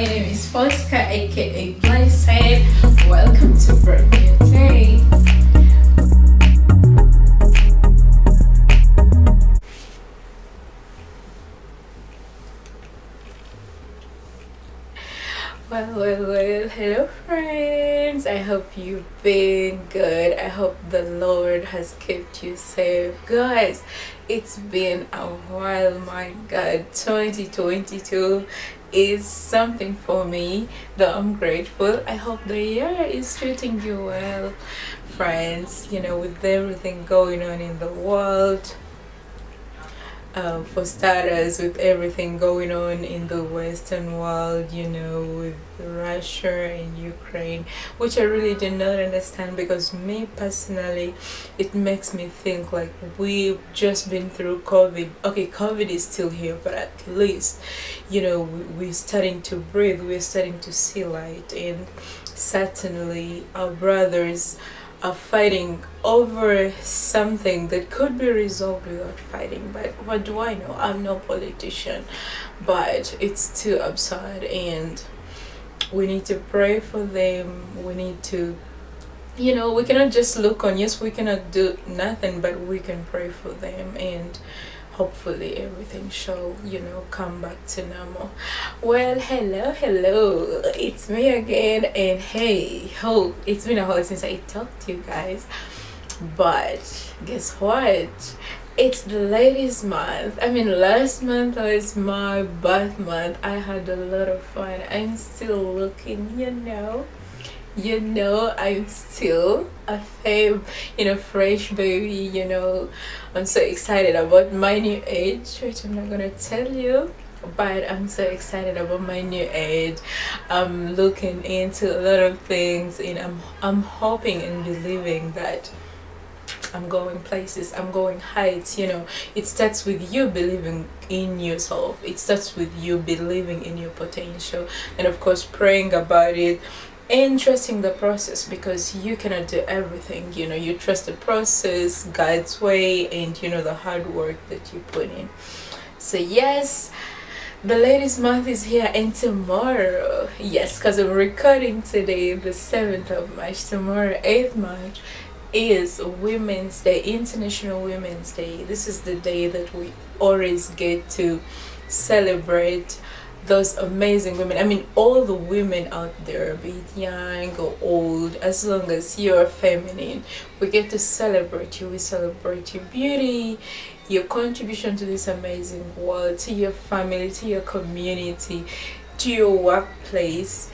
My name is Fosca, aka Blessed. Welcome to Brand New Day. Well, hello friends. I hope you've been good. I hope the Lord has kept you safe. Guys, it's been a while, my God. 2022 is something for me, though I'm grateful. I hope the year is treating you well, friends. With everything going on in the world, for starters, with everything going on in the Western world, with Russia and Ukraine, which I really do not understand, because me personally, it makes me think like we've just been through COVID. Okay, COVID is still here, but at least, we're starting to breathe, we're starting to see light, and certainly our brothers are fighting over something that could be resolved without fighting. But what do I know? I'm no politician, but it's too absurd, and we need to pray for them. We need to, we cannot just look on. Yes, we cannot do nothing, but we can pray for them, and hopefully everything shall come back to normal. Well, hello, it's me again, and hey, it's been a while since I talked to you guys, but guess what, it's the ladies month. I mean, last month was my birth month. I had a lot of fun. I'm still looking, I'm still a fresh baby. I'm so excited about my new age, which I'm not gonna tell you, but I'm so excited about my new age. I'm looking into a lot of things, and I'm hoping and believing that I'm going places, I'm going heights. It starts with you believing in yourself. It starts with you believing in your potential, and of course praying about it and trusting the process, because you cannot do everything. You trust the process, God's way, and the hard work that you put in. So yes, the ladies month is here, and tomorrow, yes, because I'm recording today the 7th of March, tomorrow 8th March is Women's Day, International Women's Day. This is the day that we always get to celebrate those amazing women. I mean, all the women out there, be it young or old, as long as you're feminine, we get to celebrate you. We celebrate your beauty, your contribution to this amazing world, to your family, to your community, to your workplace,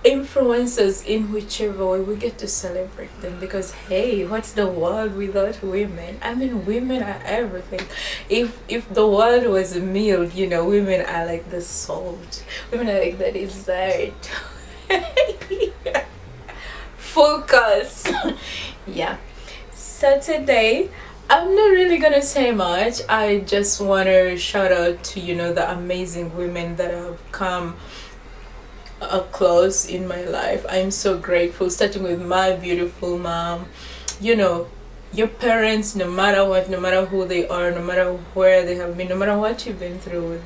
influencers, in whichever way. We get to celebrate them, because hey, what's the world without women? I mean, women are everything. If the world was a meal, women are like the salt, women are like the dessert. Focus. Yeah, so today I'm not really gonna say much. I just want to shout out to the amazing women that have come close in my life. I'm so grateful, starting with my beautiful mom. Your parents, no matter what, no matter who they are, no matter where they have been, no matter what you've been through with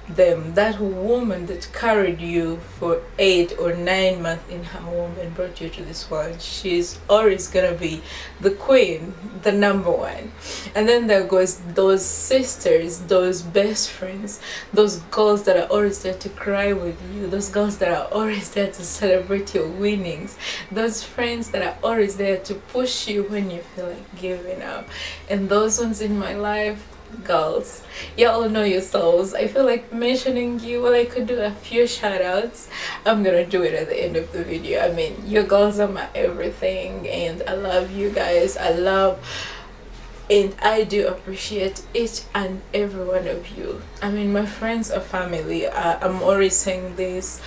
them, that woman that carried you for 8 or 9 months in her womb and brought you to this world, she's always gonna be the queen, the number one. And then there goes those sisters, those best friends, those girls that are always there to cry with you, those girls that are always there to celebrate your winnings, those friends that are always there to push you when you feel like giving up. And those ones in my life, girls, y'all know yourselves. I feel like mentioning you. Well, I could do a few shout outs. I'm gonna do it at the end of the video. I mean, you girls are my everything, and I love you guys. And I do appreciate each and every one of you. I mean, my friends are family. I'm always saying this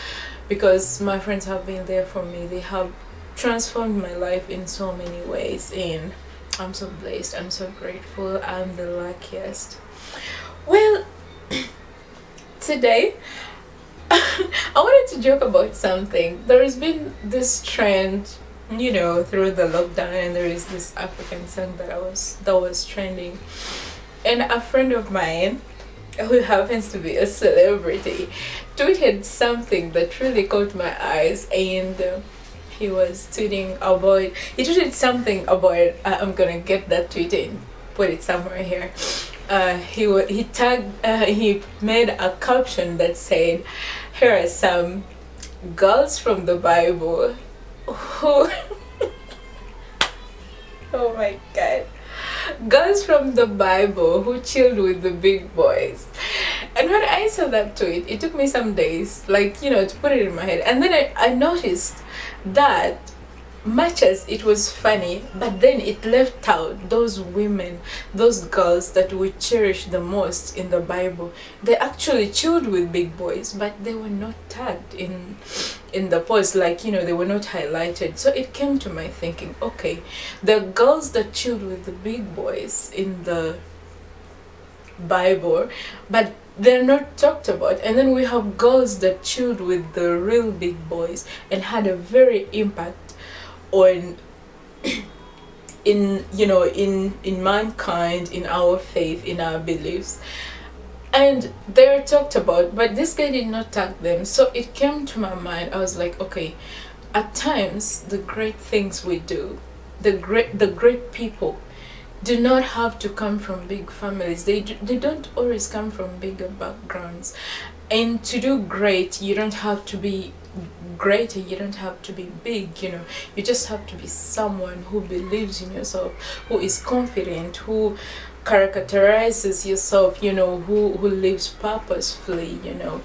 because my friends have been there for me. They have transformed my life in so many ways, and I'm so blessed. I'm so grateful. I'm the luckiest. Well, today I wanted to joke about something. There has been this trend, through the lockdown, and there is this African song that was trending, and a friend of mine who happens to be a celebrity, tweeted something that really caught my eyes, and he was tweeting about, he tweeted something about, I'm gonna get that tweet and put it somewhere here. He tagged, he made a caption that said, here are some girls from the Bible who oh my god, girls from the Bible who chilled with the big boys. And when I saw that tweet, it took me some days, like, you know, to put it in my head. And then I noticed that much as it was funny, but then it left out those women, those girls that we cherish the most in the Bible. They actually chilled with big boys, but they were not tagged in the post, like, you know, they were not highlighted. So it came to my thinking, okay, the girls that chilled with the big boys in the Bible, but they're not talked about. And then we have girls that chilled with the real big boys and had a very impact on in, you know, in mankind, in our faith, in our beliefs, and they're talked about, but this guy did not tag them. So it came to my mind, I was like, okay, at times the great things we do, the great people do not have to come from big families. They don't always come from bigger backgrounds. And to do great, you don't have to be great, you don't have to be big, you know. You just have to be someone who believes in yourself, who is confident, who characterizes yourself, you know, who lives purposefully, you know.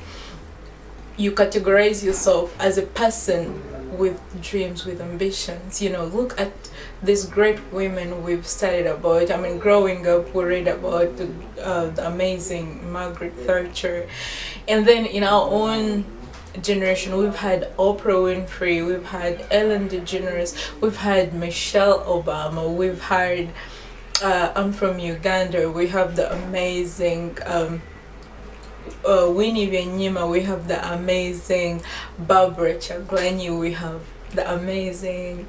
You categorize yourself as a person with dreams, with ambitions, you know. Look at these great women we've studied about. I mean, growing up, we read about the amazing Margaret Thatcher, and then in our own generation, we've had Oprah Winfrey, we've had Ellen DeGeneres, we've had Michelle Obama, we've had I'm from Uganda, we have the amazing Winnie Byanyima, we have the amazing Barbara Chagulanyi, we have the amazing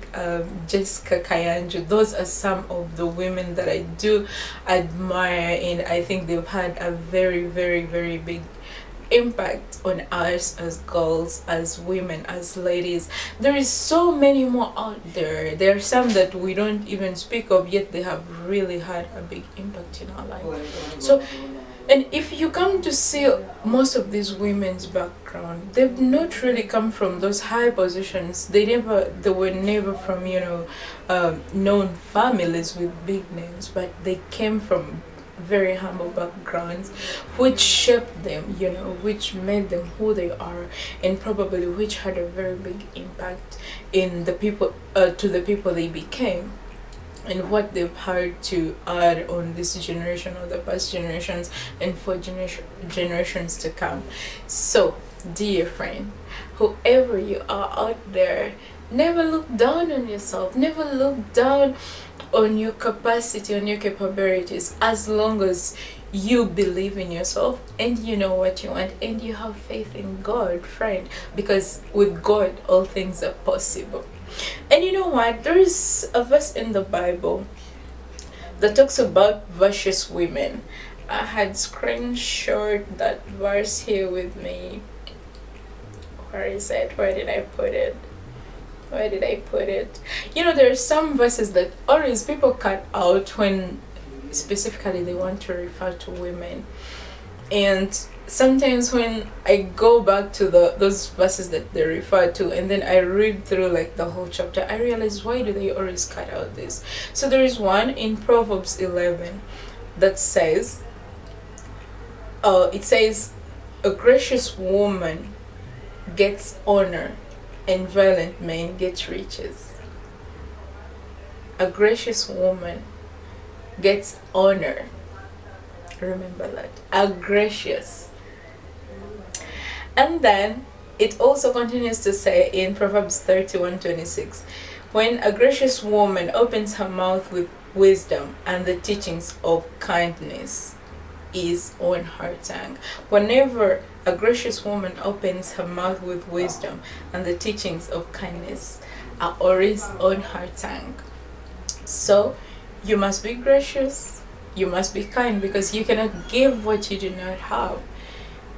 Jessica Kayanja. Those are some of the women that I do admire, and I think they've had a very, very, very big impact on us as girls, as women, as ladies. There is so many more out there. There are some that we don't even speak of, yet they have really had a big impact in our life. So, and if you come to see most of these women's background, they've not really come from those high positions. They were never from, you know, known families with big names, but they came from very humble backgrounds, which shaped them, you know, which made them who they are, and probably which had a very big impact in the people, to the people they became, and what they've had to add on this generation or the past generations, and for generations to come. So, dear friend, whoever you are out there, never look down on yourself, never look down on your capacity, on your capabilities, as long as you believe in yourself and you know what you want and you have faith in God, friend, because with God all things are possible. And you know what, there is a verse in the Bible that talks about virtuous women. I had screenshot that verse here with me. Where is it? Where did I put it? Where did I put it? You know, there are some verses that always people cut out when specifically they want to refer to women. And sometimes when I go back to those verses that they refer to, and then I read through like the whole chapter, I realize, why do they always cut out this? So there is one in Proverbs 11 that says, it says, a gracious woman gets honor and violent men get riches. A gracious woman gets honor. Remember that. A gracious. And then it also continues to say in Proverbs 31:26, when a gracious woman opens her mouth with wisdom, and the teachings of kindness is on her tongue. Whenever a gracious woman opens her mouth with wisdom, and the teachings of kindness are always on her tongue. So you must be gracious, You must be kind because you cannot give what you do not have.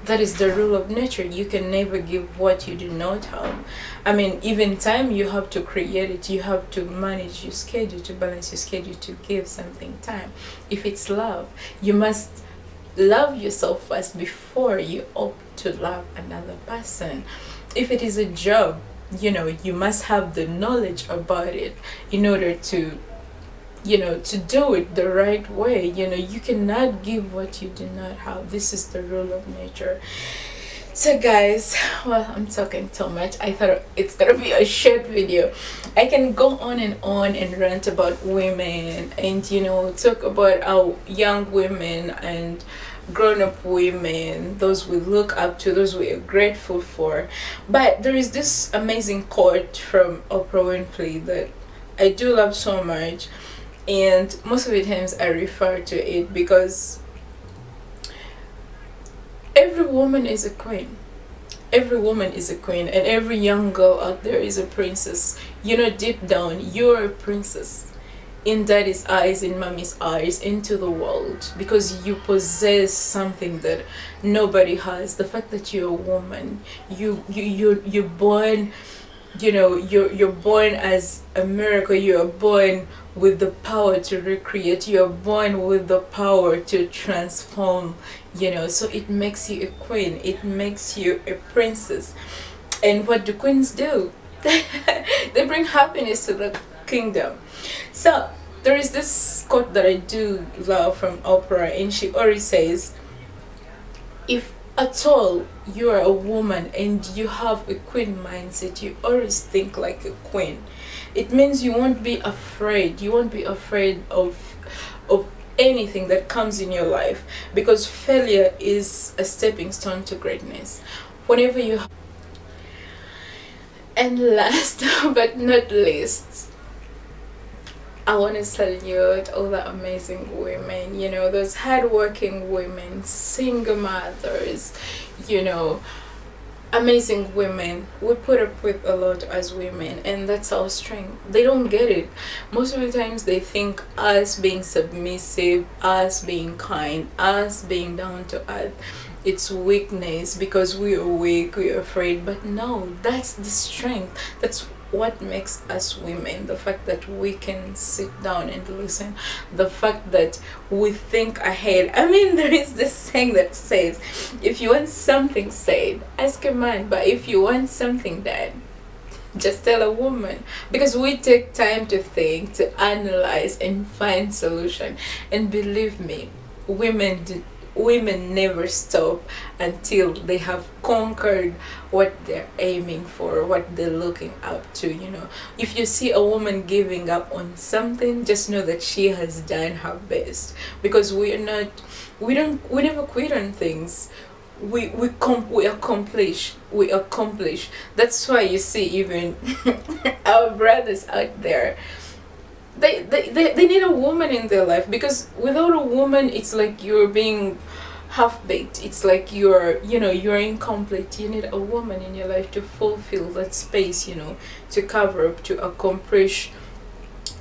That is the rule of nature. You can never give what you do not have. I mean, even time, you have to create it. You have to manage your schedule, to balance your schedule, to give something time. If it's love, you must love yourself first before you opt to love another person. If it is a job, you must have the knowledge about it in order to to do it the right way. You cannot give what you do not have. This is the rule of nature. So guys, well, I'm talking too much. I thought it's gonna be a short video. I can go on and rant about women and talk about our young women and grown-up women, those we look up to, those we are grateful for. But there is this amazing quote from Oprah Winfrey that I do love so much, and most of the times I refer to it because every woman is a queen. Every woman is a queen, and every young girl out there is a princess. Deep down, you're a princess in daddy's eyes, in mommy's eyes, into the world, because you possess something that nobody has. The fact that you're a woman, you're born, you're born as a miracle. You're born with the power to recreate. You're born with the power to transform. So it makes you a queen, it makes you a princess. And what do queens do? They bring happiness to the kingdom. So there is this quote that I do love from Oprah, and she always says, if at all you are a woman and you have a queen mindset, you always think like a queen, it means you won't be afraid. You won't be afraid of anything that comes in your life, because failure is a stepping stone to greatness. Whenever you And last but not least, I want to salute all the amazing women, those hardworking women, single mothers, amazing women. We put up with a lot as women, and that's our strength. They don't get it. Most of the times they think us being submissive, us being kind, us being down to earth, it's weakness because we are weak, we are afraid. But no, that's the strength. That's what makes us women. The fact that we can sit down and listen, the fact that we think ahead. I mean, there is this saying that says, if you want something said, ask a man, but if you want something done, just tell a woman. Because we take time to think, to analyze, and find solution. And believe me, women never stop until they have conquered what they're aiming for, what they're looking up to. If you see a woman giving up on something, just know that she has done her best. Because we never quit on things. We accomplish. That's why you see even our brothers out there, they need a woman in their life, because without a woman it's like you're being half-baked. It's like you're incomplete. You need a woman in your life to fulfill that space, to cover up, to accomplish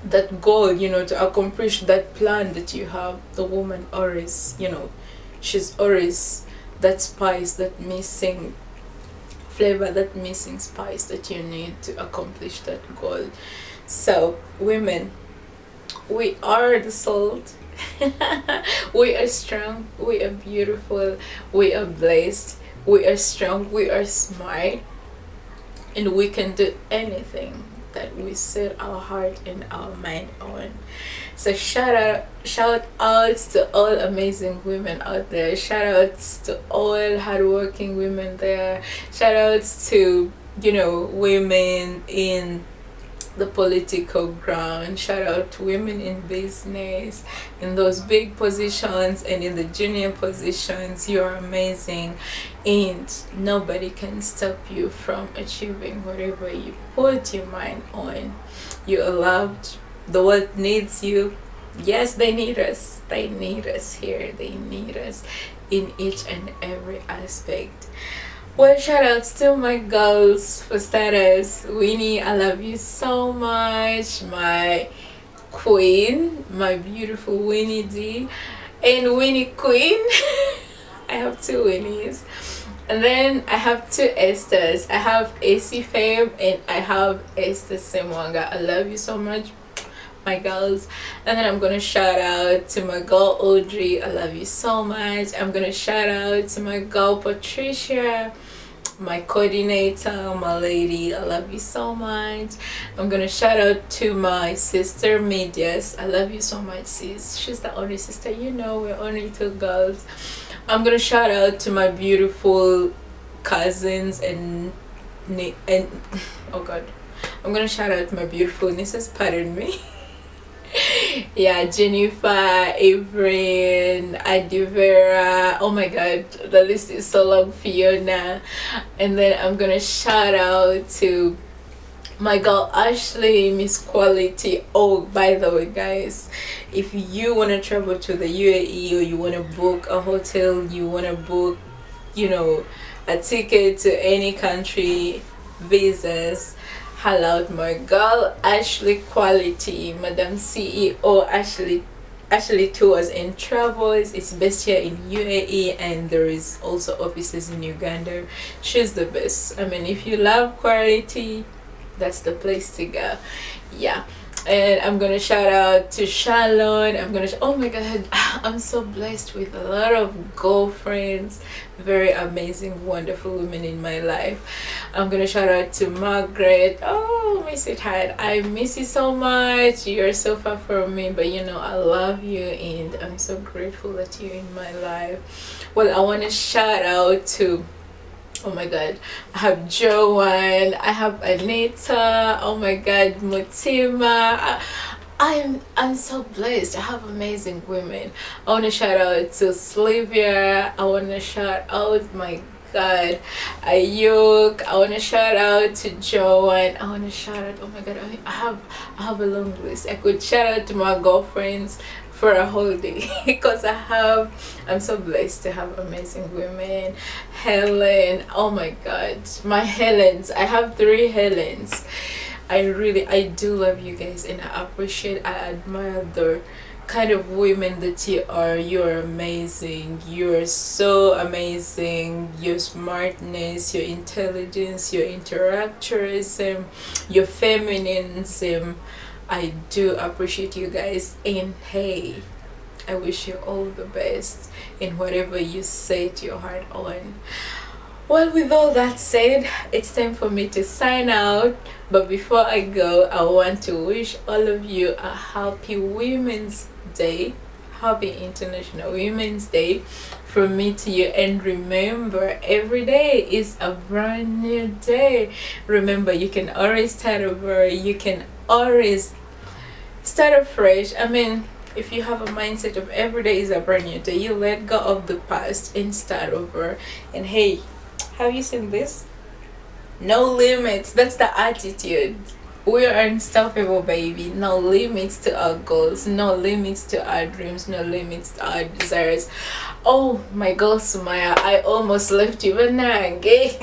that goal, to accomplish that plan that you have. The woman always, she's always that spice, that missing flavor, that missing spice that you need to accomplish that goal. So women, we are the salt. We are strong, we are beautiful, we are blessed, we are strong, we are smart, and we can do anything that we set our heart and our mind on. So shout outs to all amazing women out there. Shout outs to all hardworking women there. Shout outs to women in the political ground. Shout out to women in business, in those big positions and in the junior positions. You're amazing, and nobody can stop you from achieving whatever you put your mind on. You are loved. The world needs you. Yes, they need us. They need us here. They need us in each and every aspect. Well, shout outs to my girls. For starters, Winnie, I love you so much. My Queen, my beautiful Winnie D, and Winnie Queen. I have two Winnies. And then I have two Esthers. I have AC Fame and I have Esther Semwanga. I love you so much, my girls. And then I'm gonna shout out to my girl Audrey. I love you so much. I'm gonna shout out to my girl Patricia, my coordinator, my lady. I love you so much. I'm gonna shout out to my sister Medias. I love you so much, sis. She's the only sister, you know, we're only two girls. I'm gonna shout out to my beautiful cousins and oh god, I'm gonna shout out to my beautiful nieces, pardon me. Yeah, Jennifer, Avery, Adivera, oh my god, the list is so long, Fiona. And then I'm gonna shout out to my girl Ashley, Miss Quality. Oh, by the way, guys, if you want to travel to the UAE or you want to book a hotel, you want to book, you know, a ticket to any country, visas, holla out my girl Ashley Quality, Madam CEO Ashley Tours and Travels. It's based here in UAE and there is also offices in Uganda. She's the best. I mean, if you love quality, that's the place to go. Yeah. And I'm gonna shout out to Shalon. Oh my god, I'm so blessed with a lot of girlfriends, very amazing, wonderful women in my life. I'm gonna shout out to Margaret. Oh, my sweetheart, I miss you so much. You're so far from me, but you know I love you and I'm so grateful that you're in my life. Well, I want to shout out to, oh my god, I have Joanne, I have Anita, oh my god, Mutima. I'm so blessed. I have amazing women. I want to shout out to Sylvia. I want to shout out, my god, Ayuk. I want to shout out to Joanne. I want to shout out, oh my god, I have a long list. I could shout out to my girlfriends for a whole day because I'm so blessed to have amazing women. Helen, oh my god, my Helens. I have 3 Helens. I do love you guys and I appreciate, I admire the kind of women that you are. You're amazing. You're so amazing. Your smartness, your intelligence, your interactionism, your feminism. I do appreciate you guys, and hey, I wish you all the best in whatever you set your heart on. Well, with all that said, it's time for me to sign out. But before I go, I want to wish all of you a happy Women's Day. Happy International Women's Day from me to you. And remember, every day is a brand new day. Remember, you can always start over. You can always start afresh. I mean, if you have a mindset of every day is a brand new day, you let go of the past and start over. And hey, have you seen this? No limits. That's the attitude. We are unstoppable, baby. No limits to our goals, no limits to our dreams, no limits to our desires. Oh my girl Sumaya, I almost left you, but now okay.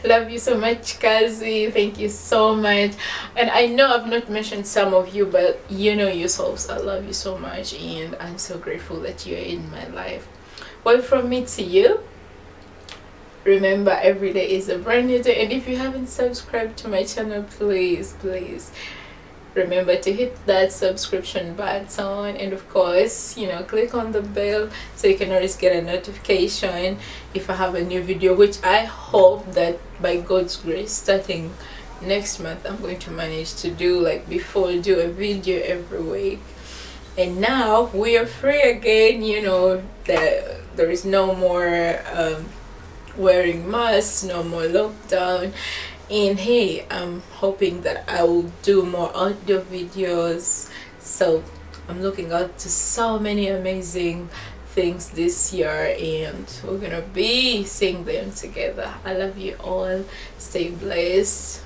Love you so much, Kazi. Thank you so much. And I know I've not mentioned some of you, but you know yourselves, I love you so much and I'm so grateful that you're in my life. Well, from me to you, remember, every day is a brand new day. And if you haven't subscribed to my channel, please remember to hit that subscription button, and of course, you know, click on the bell so you can always get a notification if I have a new video, which I hope that by God's grace, starting next month, I'm going to manage to do, like before, do a video every week. And now we are free again, you know, that there is no more wearing masks, no more lockdown. And hey, I'm hoping that I will do more outdoor videos, so I'm looking out to so many amazing things this year and we're gonna be seeing them together. I love you all. Stay blessed.